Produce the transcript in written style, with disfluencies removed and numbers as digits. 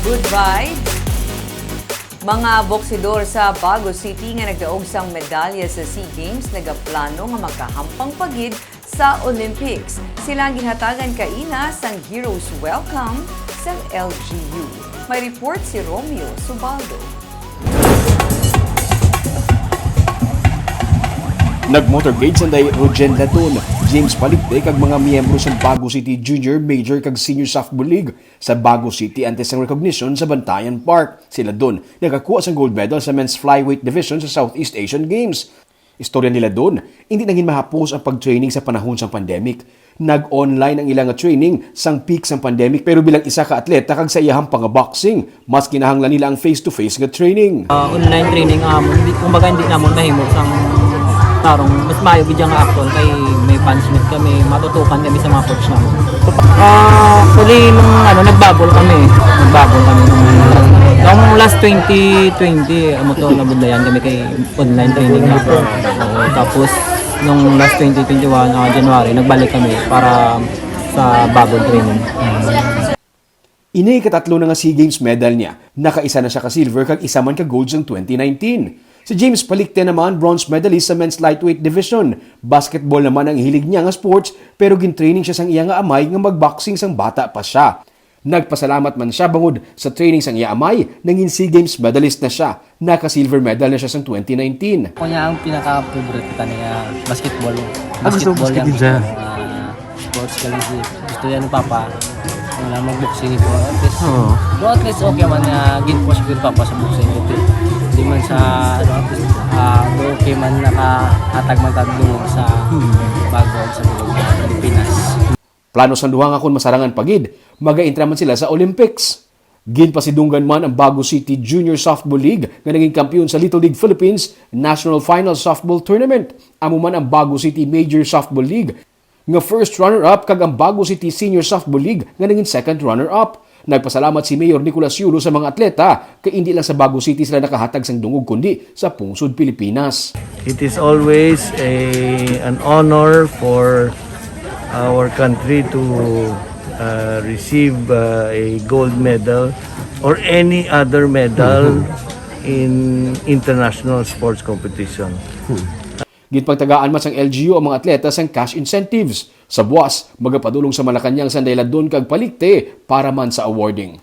Good vibes. Mga boksidor sa Bago City nga nagdaog sang medalya sa SEA Games nagaplano nga makahampang pagid sa Olympics. Sila ginhatagan kaina sang Heroes Welcome sa LGU. May report si Romeo Subaldo. Nag-motorcade sanday Rogen Laton, James Paligte kag mga miyembro sa Bago City Junior, Major kag Senior Softball League sa Bago City antes ang recognition sa Bantayan Park. Sila doon nakakuha sa gold medal sa men's flyweight division sa Southeast Asian Games. Istorya nila doon, hindi naging mahapos ang pag-training sa panahon ng pandemic. Nag-online ang ilang training sang peak sang pandemic pero bilang isa ka atleta kag sa iyahang pang-boxing, mas kinahanglan nila ang face-to-face nga training. Online training kumbaga hindi namon mahimo sang tarong mas maayo gid nga akton kay may punishment kami, matutukan kami sa mga coach namin. Actually nung nagbabol kami nung last 2020 amo to nabundayan kami kay online training na. Tapos nung last 2021 January nagbalik kami para sa bagong training. Ini katatlo na nga SEA Games medal niya. Nakaisa na siya ka silver kag isa man ka gold sa 2019. Si James Paligte naman, bronze medalist sa men's lightweight division. Basketball naman ang hilig niya nga sports, pero gintraining siya sang iya nga amay nga magboxing sang bata pa siya. Nagpasalamat man siya bangod sa training sang iya amay, nangin SEA Games medalist na siya. Naka-silver medal na siya sang 2019. Ako niya ang pinaka-favorite ka niya, basketball. Basketball yan. siya. Sports kasi gusto yan ng papa. Wala mag-boxing ito. At least okay man na gin-push ko yung papa sa boxing ito. Hindi man sa okay man nakahatag man tagdungog sa bago sa Pilipinas. Plano sa duha nga kun masarangan pagid, maga-intra man sila sa Olympics. Ginpasidunggan man ang Bago City Junior Softball League nga naging kampiyon sa Little League Philippines National Final Softball Tournament. Amo man ang Bago City Major Softball League nga first runner-up kag ang Bago City Senior Softball League nga naging second runner-up. Nagpasalamat si Mayor Nicolas Yulo sa mga atleta kay hindi lang sa Bago City sila nakahatag sang dungog kundi sa pungsod Pilipinas. It is always an honor for our country to receive a gold medal or any other medal in international sports competition. Ginpagtagaan man sang LGU ang mga atleta sang cash incentives. Sa buwas, magapadulong sa Malacanang sanday Ladon kag Paligte para man sa awarding.